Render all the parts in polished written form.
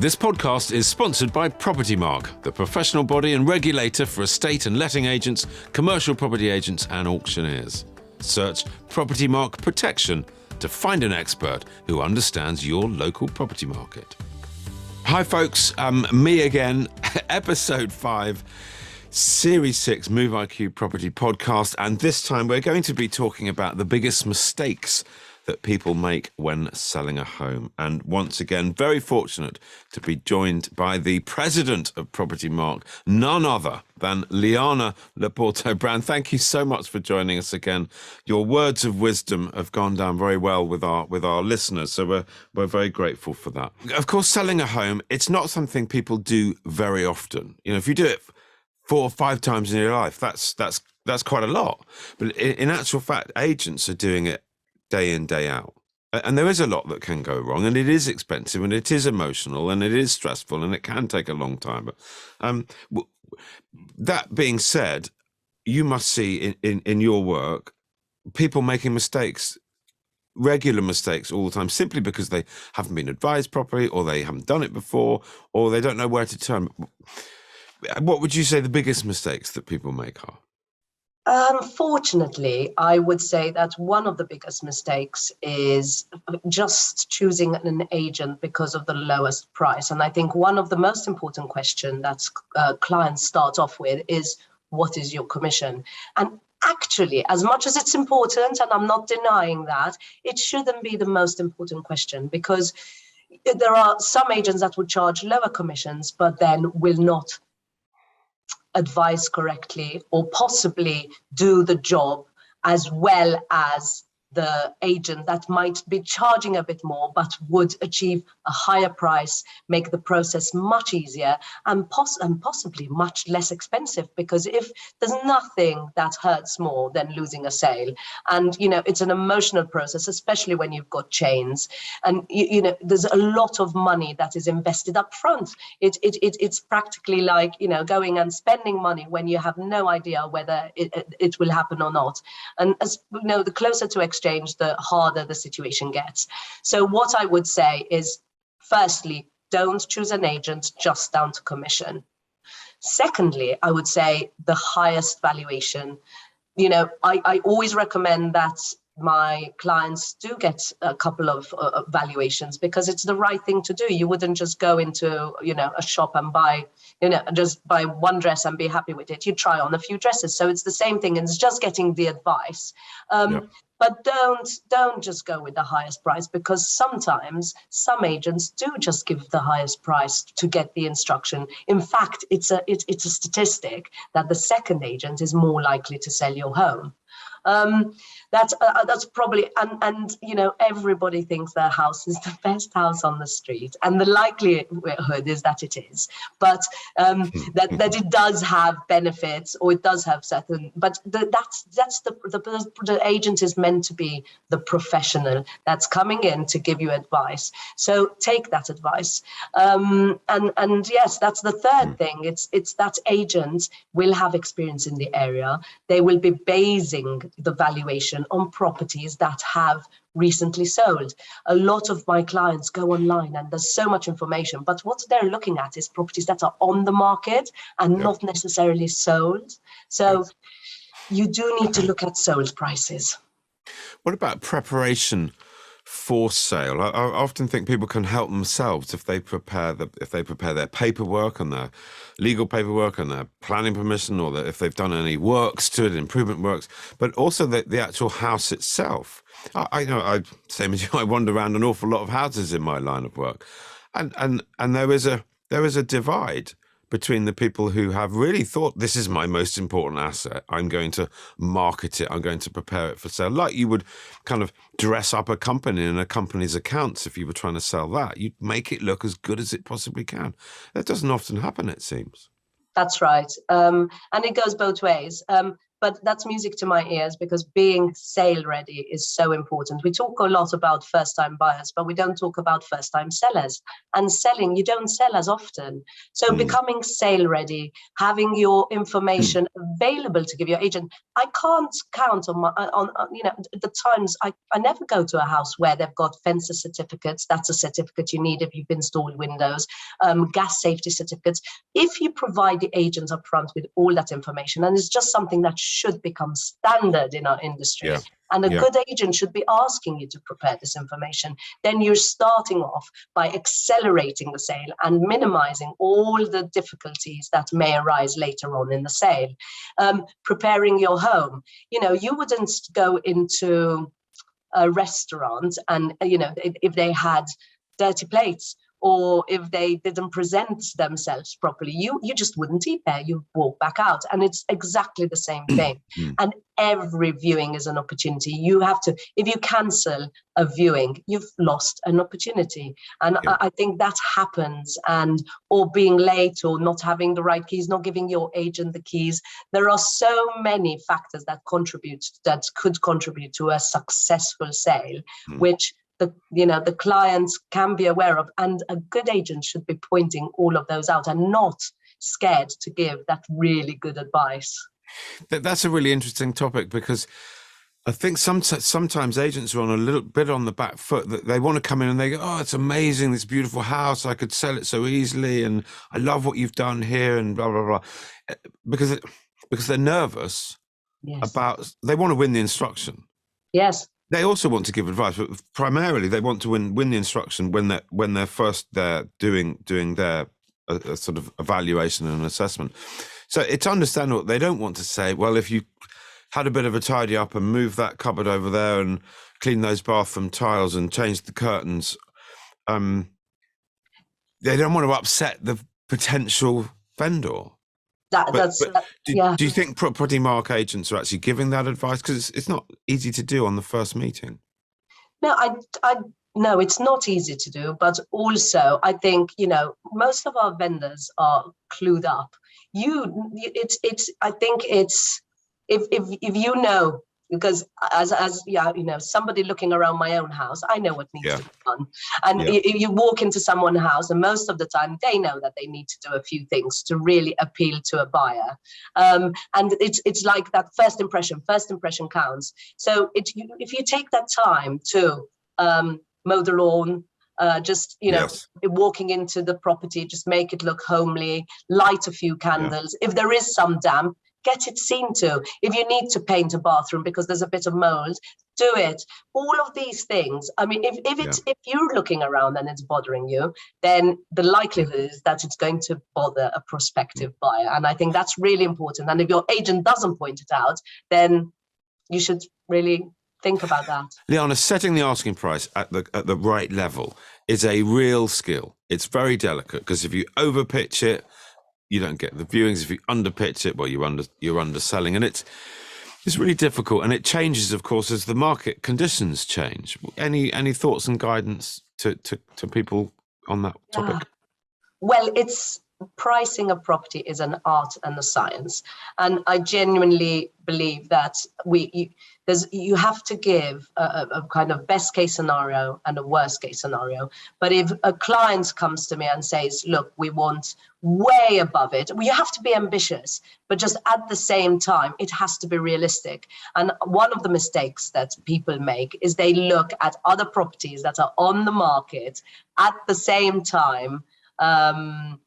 This podcast is sponsored by Propertymark, the professional body and regulator for estate and letting agents, commercial property agents and auctioneers. Search Propertymark Protection to find an expert who understands your local property market. Hi folks, me again, episode 5, Series 6 Move IQ Property Podcast, and this time we're going to be talking about the biggest mistakes that people make when selling a home. And once again, very fortunate to be joined by the president of Propertymark, none other than Liana Loporto Browne. Thank you so much for joining us again. Your words of wisdom have gone down very well with our listeners, so we're very grateful for that. Of course, selling a home, it's not something people do very often. You know, if you do it 4 or 5 times in your life, that's quite a lot. But in actual fact, agents are doing it day in, day out. And there is a lot that can go wrong, and it is expensive, and it is emotional, and it is stressful, and it can take a long time. But that being said, you must see in your work people making mistakes, regular mistakes all the time, simply because they haven't been advised properly, or they haven't done it before, or they don't know where to turn. What would you say the biggest mistakes that people make are? Unfortunately, I would say that one of the biggest mistakes is just choosing an agent because of the lowest price. And I think one of the most important questions that clients start off with is, what is your commission? And actually, as much as it's important, and I'm not denying that, it shouldn't be the most important question, because there are some agents that would charge lower commissions, but then will not advise correctly or possibly do the job as well as the agent that might be charging a bit more but would achieve a higher price, make the process much easier and possibly much less expensive, because if there's nothing that hurts more than losing a sale, and you know it's an emotional process, especially when you've got chains, and you know there's a lot of money that is invested up front. It's practically like, you know, going and spending money when you have no idea whether it will happen or not. And as you know, the closer to exchange, the harder the situation gets. So what I would say is, firstly, don't choose an agent just down to commission. Secondly, I would say the highest valuation. You know, I always recommend that my clients do get a couple of valuations, because it's the right thing to do. You wouldn't just go into, you know, a shop and buy, you know, just buy one dress and be happy with it. You try on a few dresses. So it's the same thing, and it's just getting the advice. But don't just go with the highest price, because sometimes some agents do just give the highest price to get the instruction. In fact, it's a statistic that the second agent is more likely to sell your home. That's probably, and you know, everybody thinks their house is the best house on the street, and the likelihood is that it is, but that it does have benefits, or it does have certain, but that's the agent is meant to be the professional that's coming in to give you advice. So take that advice, and yes, that's the third thing. It's that agent will have experience in the area. They will be basing the valuation on properties that have recently sold. A lot of my clients go online and there's so much information, but what they're looking at is properties that are on the market and not necessarily sold. So you do need to look at sold prices. What about preparation for sale? I often think people can help themselves if they prepare their paperwork and their legal paperwork and their planning permission, or if they've done any works to it, improvement works, but also the actual house itself. I know, same as you, I wander around an awful lot of houses in my line of work, and there is a divide between the people who have really thought, this is my most important asset, I'm going to market it, I'm going to prepare it for sale, like you would kind of dress up a company in a company's accounts. If you were trying to sell that, you'd make it look as good as it possibly can. That doesn't often happen, it seems. That's right. And it goes both ways. but that's music to my ears, because being sale ready is so important. We talk a lot about first time buyers, but we don't talk about first time sellers. And selling, you don't sell as often. So becoming sale ready, having your information available to give your agent. I can't count on the times I never go to a house where they've got fencer certificates. That's a certificate you need if you've installed windows, gas safety certificates. If you provide the agents up front with all that information, and it's just something that should become standard in our industry, and a good agent should be asking you to prepare this information, then you're starting off by accelerating the sale and minimizing all the difficulties that may arise later on in the sale. Preparing your home. You wouldn't go into a restaurant and, if they had dirty plates, or if they didn't present themselves properly, you just wouldn't eat there. You walk back out, and it's exactly the same thing. And every viewing is an opportunity. You have to, if you cancel a viewing, you've lost an opportunity. And I think that happens, or being late, or not having the right keys, not giving your agent the keys. There are so many factors that could contribute to a successful sale, which the clients can be aware of, and a good agent should be pointing all of those out and not scared to give that really good advice. That's a really interesting topic, because I think sometimes agents are on a little bit on the back foot, that they want to come in and they go, oh, it's amazing, this beautiful house, I could sell it so easily, and I love what you've done here, and blah, blah, blah. Because they're nervous about, they want to win the instruction. Yes. They also want to give advice, but primarily they want to win the instruction when they're first there doing their sort of evaluation and assessment. So it's understandable. They don't want to say, well, if you had a bit of a tidy up and move that cupboard over there and clean those bathroom tiles and change the curtains, they don't want to upset the potential vendor. Do you think Propertymark agents are actually giving that advice? Because it's not easy to do on the first meeting. No, no, it's not easy to do. But also, I think most of our vendors are clued up. I think it's if you know. Because as somebody looking around my own house, I know what needs to be done. And you walk into someone's house, and most of the time they know that they need to do a few things to really appeal to a buyer. And it's like that first impression counts. So if you take that time to mow the lawn, walking into the property, just make it look homely, light a few candles. If there is some damp, get it seen to. If you need to paint a bathroom because there's a bit of mold, do it. All of these things. I mean, if you're looking around and it's bothering you, then the likelihood is that it's going to bother a prospective buyer. And I think that's really important. And if your agent doesn't point it out, then you should really think about that. Liana, setting the asking price at the right level is a real skill. It's very delicate, because if you overpitch it, you don't get the viewings. If you underpitch it, well, you're underselling, and it's really difficult. And it changes, of course, as the market conditions change. Any thoughts and guidance to people on that topic? Well, pricing a property is an art and a science, and I genuinely believe that you have to give a kind of best case scenario and a worst case scenario. But if a client comes to me and says, look, we want way above it, you have to be ambitious, but just at the same time, it has to be realistic. And one of the mistakes that people make is they look at other properties that are on the market at the same time, and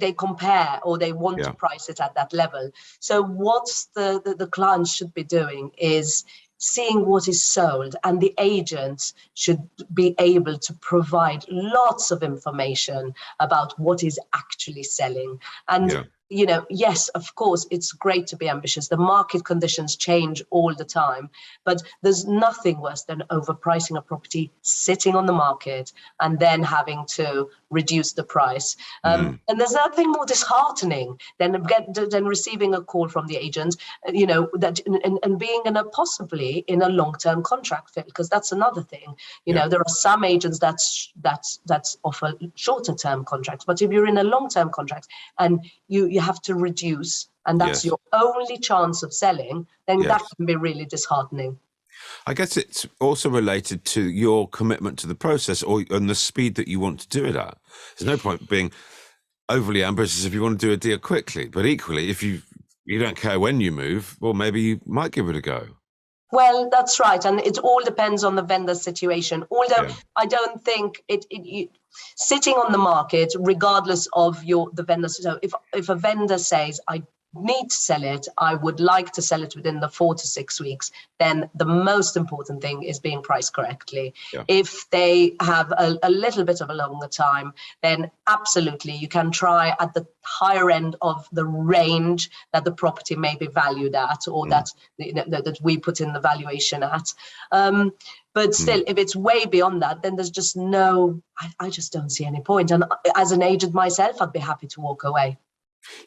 they compare, or they want to price it at that level. So what the client should be doing is seeing what is sold, and the agents should be able to provide lots of information about what is actually selling. And yes, of course, it's great to be ambitious. The market conditions change all the time, but there's nothing worse than overpricing a property sitting on the market and then having to reduce the price. And there's nothing more disheartening than receiving a call from the agent, that and being possibly in a long-term contract fit, because that's another thing. There are some agents that offer shorter-term contracts, but if you're in a long-term contract and you you have to reduce, and that's Yes. your only chance of selling, then Yes. that can be really disheartening. I guess it's also related to your commitment to the process and the speed that you want to do it at. There's no point being overly ambitious if you want to do a deal quickly, but equally, if you don't care when you move, well, maybe you might give it a go. Well, that's right, and it all depends on the vendor situation. Although Yeah. I don't think sitting on the market, regardless of the vendor. So if a vendor says, I need to sell it, I would like to sell it within the 4 to 6 weeks, then the most important thing is being priced correctly. Yeah. If they have a little bit of a longer time, then absolutely you can try at the higher end of the range that the property may be valued at, or that we put in the valuation at. But still, if it's way beyond that, then there's just I just don't see any point. And as an agent myself, I'd be happy to walk away.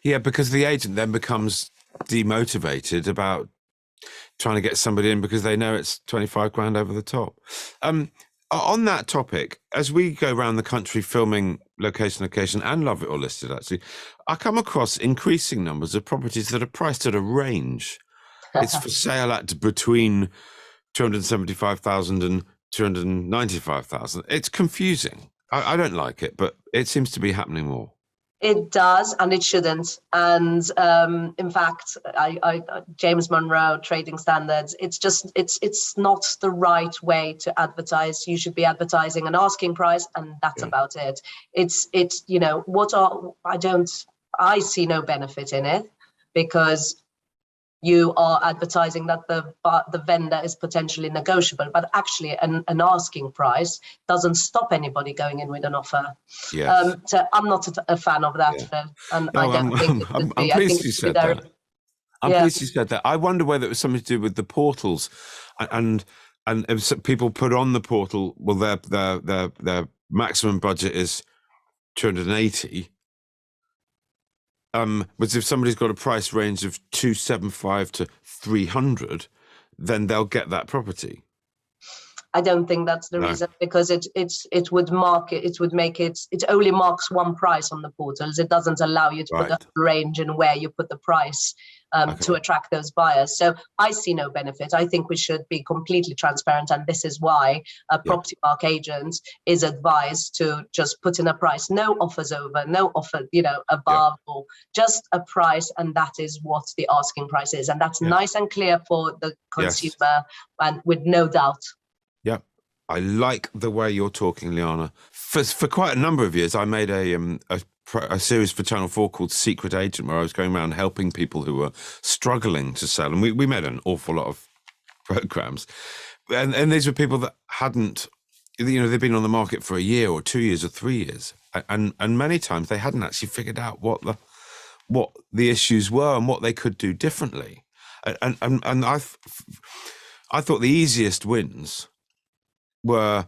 Yeah, because the agent then becomes demotivated about trying to get somebody in because they know it's 25 grand over the top. On that topic, as we go around the country filming location, and Love It or Listed, actually, I come across increasing numbers of properties that are priced at a range. It's for sale at between 275,000 and 295,000. It's confusing. I don't like it, but it seems to be happening more. It does, and it shouldn't. And in fact, James Monroe Trading Standards, it's not the right way to advertise. You should be advertising an asking price, and that's about it. I see no benefit in it, because you are advertising that the vendor is potentially negotiable, but actually an asking price doesn't stop anybody going in with an offer. Yes. So I'm not a fan of that, Phil, and I don't think it should be. I'm pleased you said that. I'm pleased you said that. I wonder whether it was something to do with the portals, and people put on the portal, well, their maximum budget is 280. But if somebody's got a price range of 275 to 300, then they'll get that property. I don't think that's the reason, because it only marks one price on the portals. It doesn't allow you to put a range in where you put the price to attract those buyers. So I see no benefit. I think we should be completely transparent, and this is why a Propertymark agent is advised to just put in a price, no offers over, no offer, above, or just a price, and that is what the asking price is, and that's nice and clear for the consumer, and with no doubt. Yeah, I like the way you're talking, Liana. For quite a number of years, I made a series for Channel 4 called Secret Agent, where I was going around helping people who were struggling to sell. And we made an awful lot of programs. And these were people that hadn't, they'd been on the market for a year or 2 years or 3 years. And many times they hadn't actually figured out what the issues were and what they could do differently. And I thought the easiest wins were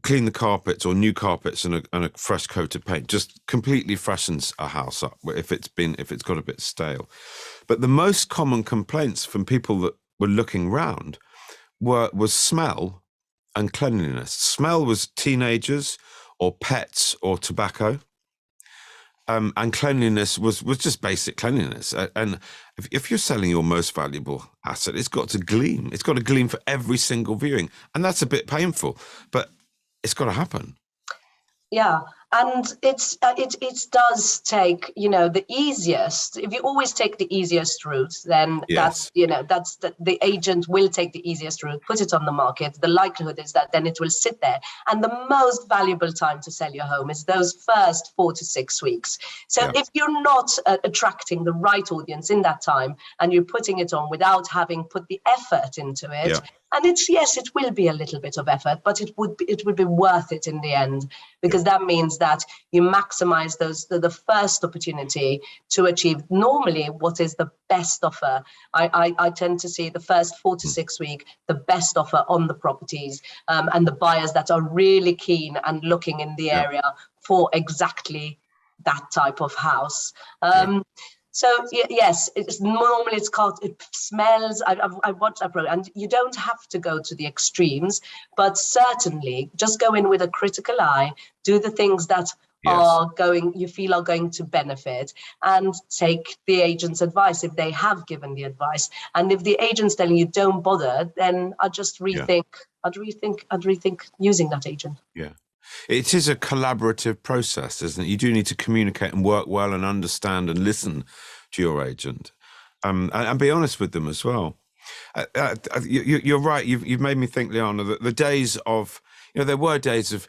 clean the carpets, or new carpets and a fresh coat of paint. Just completely freshens a house up if it's got a bit stale. But the most common complaints from people that were looking round was smell and cleanliness. Smell was teenagers or pets or tobacco. And cleanliness was just basic cleanliness. And if you're selling your most valuable asset, it's got to gleam. It's got to gleam for every single viewing. And that's a bit painful, but it's got to happen. Yeah. And it does take, the easiest. If you always take the easiest route, then the agent will take the easiest route, put it on the market. The likelihood is that then it will sit there. And the most valuable time to sell your home is those first 4 to 6 weeks. So if you're not attracting the right audience in that time, and you're putting it on without having put the effort into it, and it will be a little bit of effort, but it would be worth it in the end, because that means that you maximize the first opportunity to achieve normally what is the best offer. I tend to see the first 4 to 6 weeks, the best offer on the properties, and the buyers that are really keen and looking in the area for exactly that type of house. So yes, it's called, it smells. I've watched that program, and you don't have to go to the extremes, but certainly just go in with a critical eye, do the things that you feel are going to benefit, and take the agent's advice if they have given the advice. And if the agent's telling you don't bother, then I'd just rethink. I'd rethink using that agent. Yeah. It is a collaborative process, isn't it? You do need to communicate and work well and understand and listen to your agent, and be honest with them as well. You're right. You've made me think, Liana, that the days of, there were days of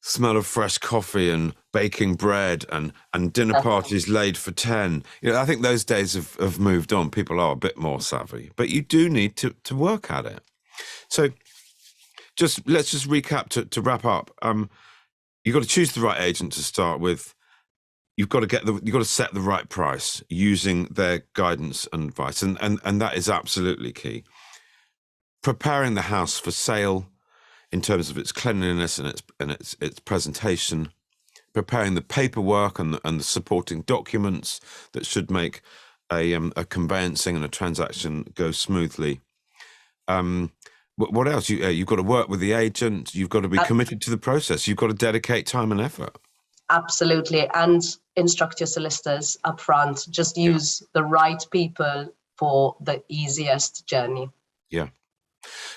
smell of fresh coffee and baking bread and dinner parties laid for 10. I think those days have moved on. People are a bit more savvy, but you do need to work at it. So let's just recap to wrap up. You've got to choose the right agent to start with. You've got to set the right price using their guidance and advice, and that is absolutely key. Preparing the house for sale in terms of its cleanliness and its presentation. Preparing the paperwork and the supporting documents that should make a conveyancing and a transaction go smoothly. What else? You've got to work with the agent. You've got to be committed to the process. You've got to dedicate time and effort. Absolutely. And instruct your solicitors up front. Just use the right people for the easiest journey. Yeah.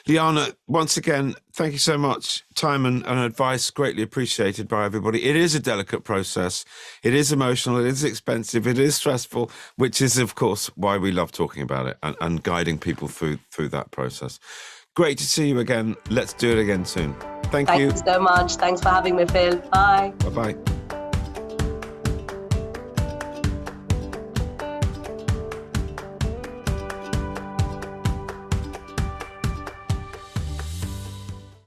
Liana, once again, thank you so much. Time and advice greatly appreciated by everybody. It is a delicate process. It is emotional. It is expensive. It is stressful, which is, of course, why we love talking about it and guiding people through that process. Great to see you again. Let's do it again soon. Thank you. Thanks so much. Thanks for having me, Phil. Bye. Bye-bye.